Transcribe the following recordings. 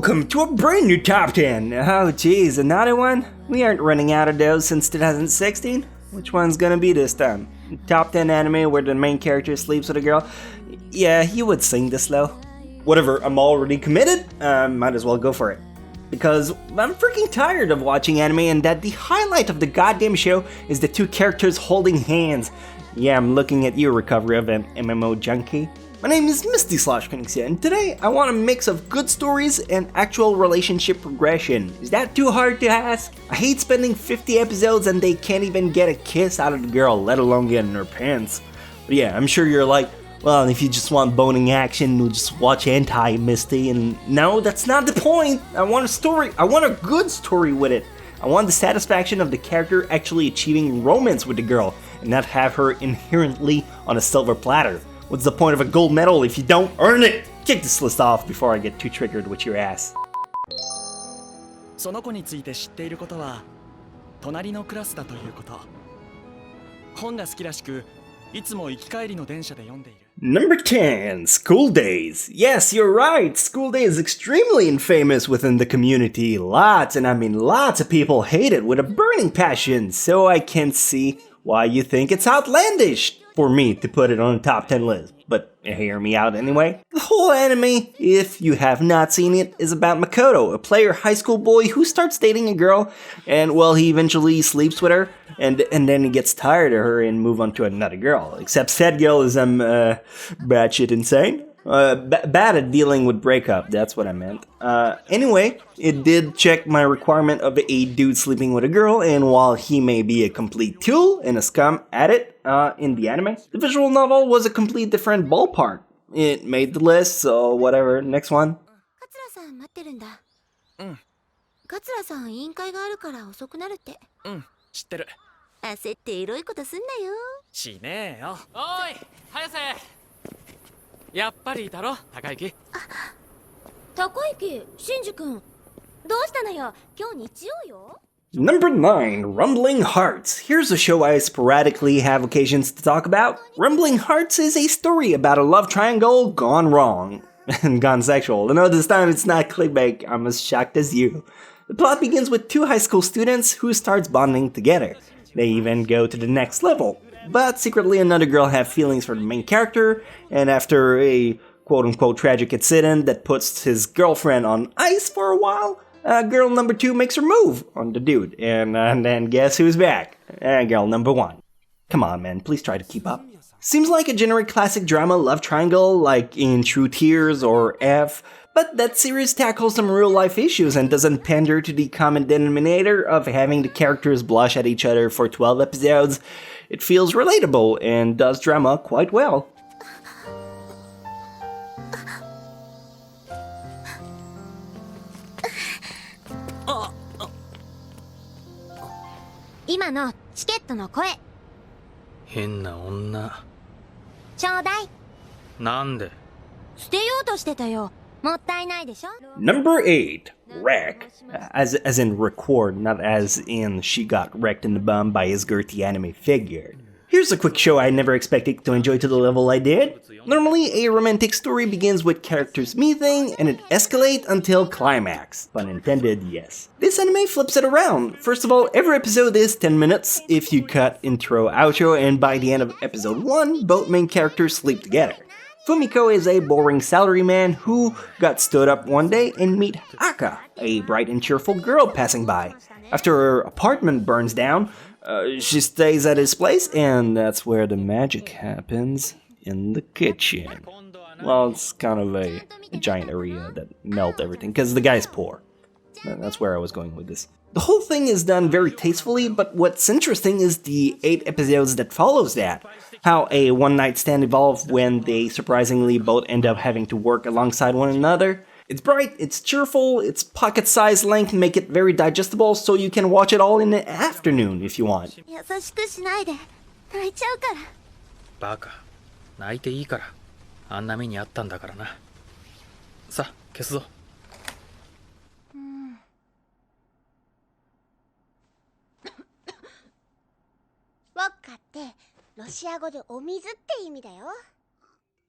welcome to a brand new top 10. Oh geez, another one? We aren't running out of those since 2016. Which one's gonna be this time? Top 10 anime where the main character sleeps with a girl? Yeah, you would sing this though. Whatever, I'm already committed, might as well go for it. Because I'm freaking tired of watching anime and that the highlight of the goddamn show is the two characters holding hands. Yeah, I'm looking at you, recovery of an MMO junkie. My name is Misty Chronexia, and today I want a mix of good stories and actual relationship progression. Is that too hard to ask? I hate spending 50 episodes and they can't even get a kiss out of the girl, let alone get in her pants. But yeah, I'm sure you're like, well, if you just want boning action, you'll just watch hentai, Misty, and no, that's not the point. I want a story. I want a good story with it. I want the satisfaction of the character actually achieving romance with the girl, and not have her inherently on a silver platter. What's the point of a gold medal if you don't earn it? Kick this list off before I get too triggered with your ass. その子について知っていることは隣のクラスだということ。本が好きらしく、いつも行き帰りの電車で読んでいる。Number 10, School Days. Yes, you're right. School Day is extremely infamous within the community. Lots, and I mean lots of people hate it with a burning passion, so I can see why you think it's outlandish for me to put it on the top 10 list. But hear me out anyway. The whole anime, if you have not seen it, is about Makoto, a player high school boy who starts dating a girl, and well, he eventually sleeps with her, and then he gets tired of her and move on to another girl. Except said girl is batshit insane. Bad at dealing with breakup, that's what I meant. Anyway, it did check my requirement of a dude sleeping with a girl, and while he may be a complete tool and a scum at it in the anime, the visual novel was a complete different ballpark. It made the list, so whatever. Next one. 桂さん待ってるんだ。桂さん委員会があるから遅くなるって。知ってる。焦ってエロいことすんなよ。しねえよ。おい、早瀬。やっぱりいたろ、高雪。高雪、真司君。どうしたのよ、今日日曜よ。Number 9, Rumbling Hearts. Here's a show I sporadically have occasions to talk about. Rumbling Hearts is a story about a love triangle gone wrong. And gone sexual. No, this time it's not clickbait, I'm as shocked as you. The plot begins with two high school students who starts bonding together. They even go to the next level. But secretly another girl has feelings for the main character, and after a quote-unquote tragic incident that puts his girlfriend on ice for a while, girl number 2 makes her move on the dude, and then guess who's back? Girl number 1. Come on, man, please try to keep up. Seems like a generic classic drama love triangle, like in True Tears or F, but that series tackles some real-life issues and doesn't pander to the common denominator of having the characters blush at each other for 12 episodes. It feels relatable and does drama quite well. 今のチケットの声。変な女。ちょうだい。なんで？捨てようとしてたよ。もったいないでしょ。 Number 8, Rake. As in record, not as in she got wrecked in the bum by his girthy anime figure. Here's a quick show I never expected to enjoy to the level I did. Normally, a romantic story begins with characters meeting, and it escalates until climax. Pun intended, yes. This anime flips it around. First of all, every episode is 10 minutes if you cut intro, outro, and by the end of episode 1, both main characters sleep together. Fumiko is a boring salaryman who got stood up one day and meet Aka, a bright and cheerful girl passing by. After her apartment burns down, she stays at his place, and that's where the magic happens, in the kitchen. Well, it's kind of a giant area that melts everything, because the guy's poor. That's where I was going with this. The whole thing is done very tastefully, but what's interesting is the 8 episodes that follows that. How a one-night stand evolved when they surprisingly both end up having to work alongside one another. It's bright, it's cheerful, its pocket-sized length make it very digestible, so you can watch it all in the afternoon if you want. 優しくしないで。泣いちゃうから。バカ。泣いていいから。あんな目にあったんだからな。さあ、消すぞ。ウォッカってロシア語でお水って意味だよ。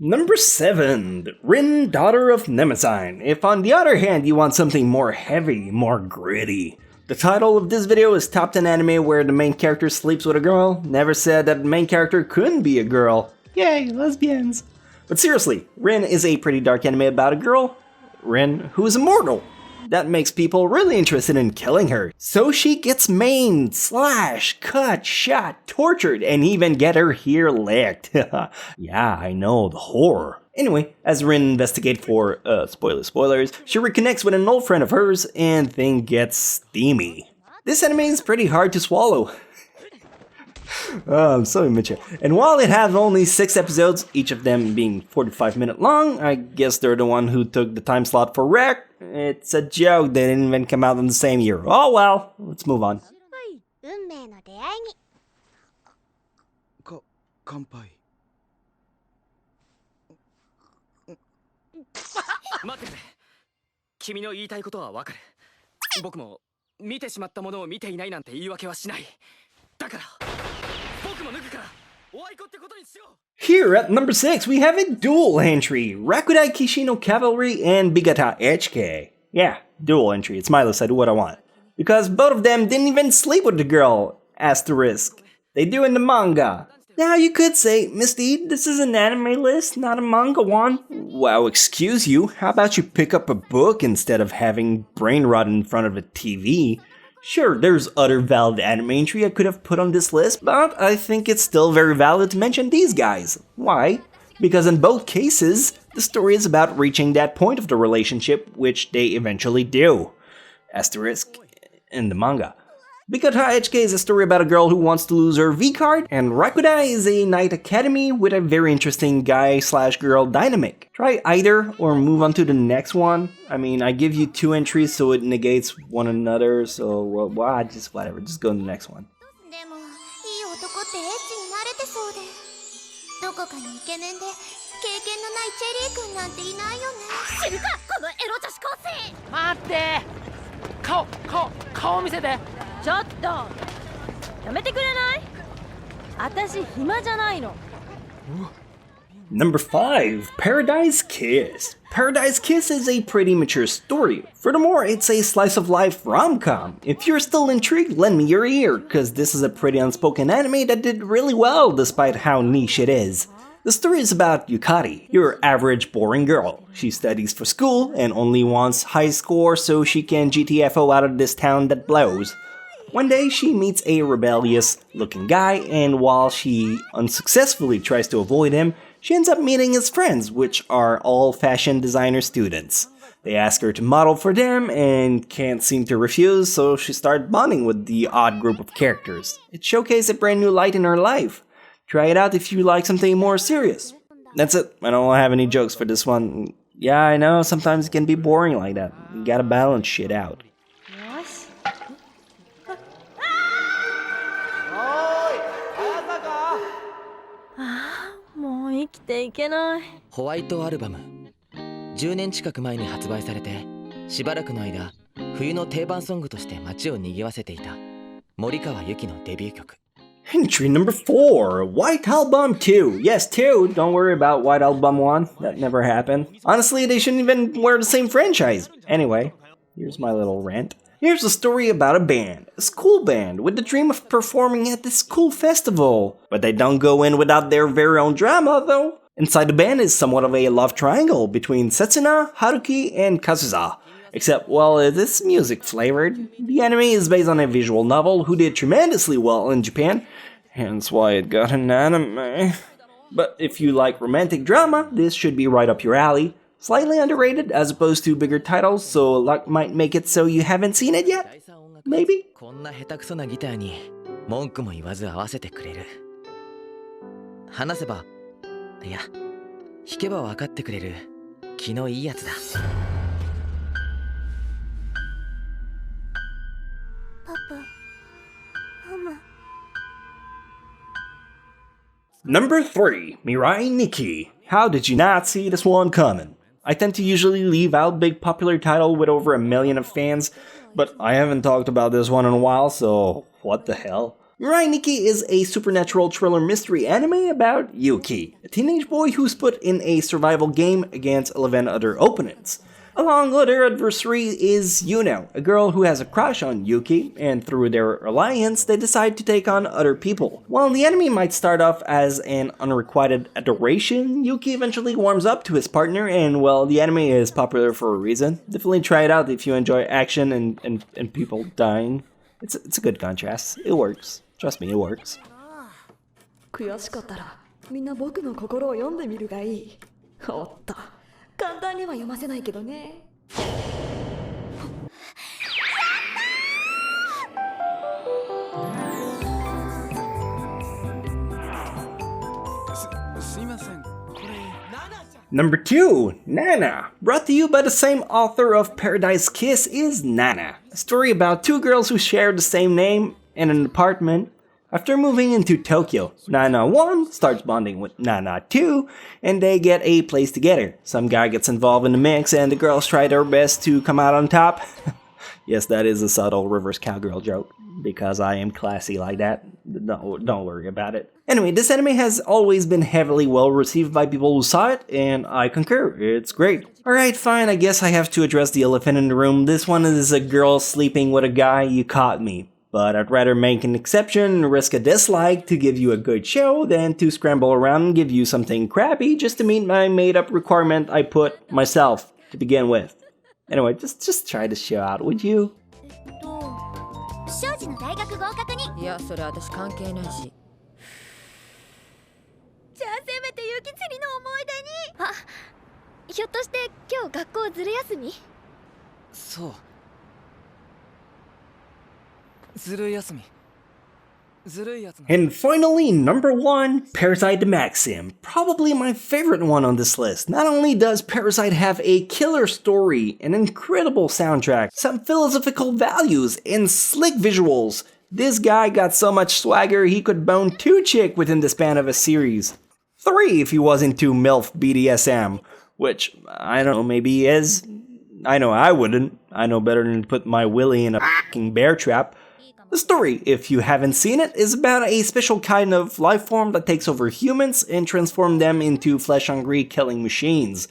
Number 7, Rin, daughter of Mnemosyne. If on the other hand you want something more heavy, more gritty, the title of this video is Top 10 Anime Where the Main Character Sleeps with a Girl. Never said that the main character couldn't be a girl. Yay, lesbians. But seriously, Rin is a pretty dark anime about a girl, Rin, who is immortal. That makes people really interested in killing her. So she gets maimed, slashed, cut, shot, tortured, and even get her hair licked. Yeah, I know, the horror. Anyway, as Rin investigates for, spoilers, she reconnects with an old friend of hers and things get steamy. This anime is pretty hard to swallow. Oh, I'm so immature. And while it has only 6 episodes, each of them being 45-minute long, I guess they're the one who took the time slot for Rake. It's a joke, they didn't even come out in the same year. Oh well, let's move on. 運命の出会いに。乾杯。待ってくれ。君の言いたいことはわかる。僕も見てしまったものを見ていないなんて言い訳はしない。だから僕も脱ぐからおあいこってことにしよう。 Here at number 6, we have a dual entry, Rakudai Kishino Cavalry and Bigata HK. Yeah, dual entry, it's my list, I do what I want. Because both of them didn't even sleep with the girl, asterisk. They do in the manga. Now you could say, Misty, this is an anime list, not a manga one. Well, excuse you, how about you pick up a book instead of having brain rot in front of a TV? Sure, there's other valid anime entry I could have put on this list, but I think it's still very valid to mention these guys. Why? Because in both cases, the story is about reaching that point of the relationship, which they eventually do. Asterisk in the manga. Bigata HK is a story about a girl who wants to lose her V-card, and Rakudai is a knight academy with a very interesting guy/girl dynamic. Try either or move on to the next one. I mean, I give you 2 entries so it negates one another, so just whatever, just go to the next one. でもいい男ってエッチに慣れてそうで、どこかにイケメンで経験のないチェリー君なんていないよね。知るかこのエロ女子高生。待って。顔見せて。ちょっとやめてくれない？私暇じゃないの。 Number 5, Paradise Kiss. Paradise Kiss is a pretty mature story. Furthermore, it's a slice of life rom-com. If you're still intrigued, lend me your ear, cause this is a pretty unspoken anime that did really well despite how niche it is. The story is about Yukari, your average boring girl. She studies for school and only wants high score so she can GTFO out of this town that blows. One day, she meets a rebellious-looking guy, and while she unsuccessfully tries to avoid him, she ends up meeting his friends, which are all fashion designer students. They ask her to model for them, and can't seem to refuse, so she starts bonding with the odd group of characters. It showcases a brand new light in her life. Try it out if you like something more serious. That's it, I don't have any jokes for this one. Yeah, I know, sometimes it can be boring like that. You gotta balance shit out. もう生きていけない。ホワイトアルバム10年近く前に発売されてしばらくの間冬の定番ソングとして街を賑わせていた森川由紀のデビュー曲 Entry number 4, White Album 2. Yes, 2. Don't worry about White Album 1. That never happened. Honestly, they shouldn't even wear the same franchise. Anyway, here's my little rant. Here's a story about a band, a school band, with the dream of performing at this school festival. But they don't go in without their very own drama, though. Inside the band is somewhat of a love triangle between Setsuna, Haruki, and Kazusa. Except, well, it is music-flavored. The anime is based on a visual novel who did tremendously well in Japan, hence why it got an anime. But if you like romantic drama, this should be right up your alley. Slightly underrated as opposed to bigger titles, so luck might make it so you haven't seen it yet? Maybe? こんな下手くそなギターに文句も言わず合わせてくれる話せばいや弾けば分かってくれる気のいいやつだ Number 3, Mirai Nikki. How did you not see this one coming? I tend to usually leave out big popular title with over 1 million of fans, but I haven't talked about this one in a while, so what the hell? Mirai Nikki is a supernatural thriller mystery anime about Yuki, a teenage boy who's put in a survival game against 11 other opponents. Along with her adversary is Yuno, a girl who has a crush on Yuki, and through their alliance, they decide to take on other people. While the anime might start off as an unrequited adoration, Yuki eventually warms up to his partner, and well, the anime is popular for a reason. Definitely try it out if you enjoy action and people dying. It's a good contrast. It works. Trust me, it works. 悔しかったらみんな僕の心を読んでみるがいい。おっと、簡単には読ませないけどね。すいません。これ Number 2, Nana. Brought to you by the same author of Paradise Kiss is Nana, a story about two girls who share the same name and an apartment. After moving into Tokyo, Nana 1 starts bonding with Nana 2, and they get a place together. Some guy gets involved in the mix, and the girls try their best to come out on top. Yes, that is a subtle reverse cowgirl joke, because I am classy like that. Don't worry about it. Anyway, this anime has always been heavily well received by people who saw it, and I concur, it's great. Alright, fine, I guess I have to address the elephant in the room. This one is a girl sleeping with a guy, you caught me. But I'd rather make an exception and risk a dislike to give you a good show than to scramble around and give you something crappy just to meet my made-up requirement I put myself to begin with. Anyway, just try the show out, would you? 庄司の大学合格に。いや、それ私関係ないし。じゃあせめて雪釣りの思い出に。あ、ひょっとして今日学校ずる休み？そう。ずる休み。And finally, number 1, Parasyte The Maxim. Probably my favorite one on this list. Not only does Parasite have a killer story, an incredible soundtrack, some philosophical values, and slick visuals, this guy got so much swagger he could bone 2 chicks within the span of a series. 3 if he was into MILF BDSM, which, I don't know, maybe he is. I know I wouldn't. I know better than to put my willy in a fucking bear trap. The story, if you haven't seen it, is about a special kind of life form that takes over humans and transforms them into flesh-hungry killing machines.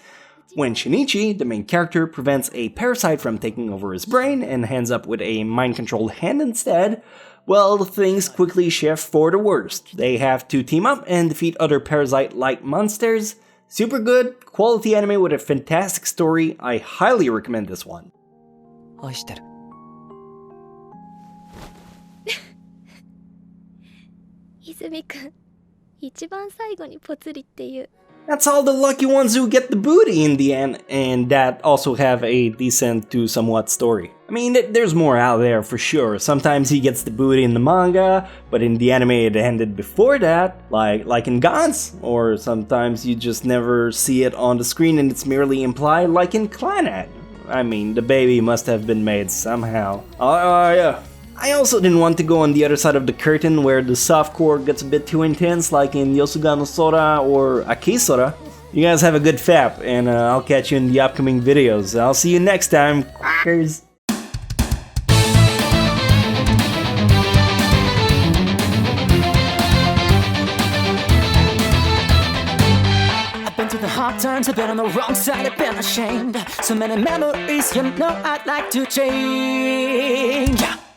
When Shinichi, the main character, prevents a parasite from taking over his brain and ends up with a mind-controlled hand instead, well, things quickly shift for the worst. They have to team up and defeat other parasite-like monsters. Super good, quality anime with a fantastic story. I highly recommend this one. 愛してる。泉くん、一番最後にポツリっていう。 That's all the lucky ones who get the booty in the end, and that also have a decent to somewhat story. I mean, there's more out there for sure. Sometimes he gets the booty in the manga, but in the anime it ended before that, like in Gantz. Or sometimes you just never see it on the screen and it's merely implied, like in Clannad. I mean, the baby must have been made somehow. Oh yeah. I also didn't want to go on the other side of the curtain where the softcore gets a bit too intense, like in Yosuga no Sora or Akisora. You guys have a good fap, and I'll catch you in the upcoming videos. I'll see you next time, quackers. I've been through the hard times, I've been on the wrong side, I've been ashamed. So many memories, you know I'd like to change.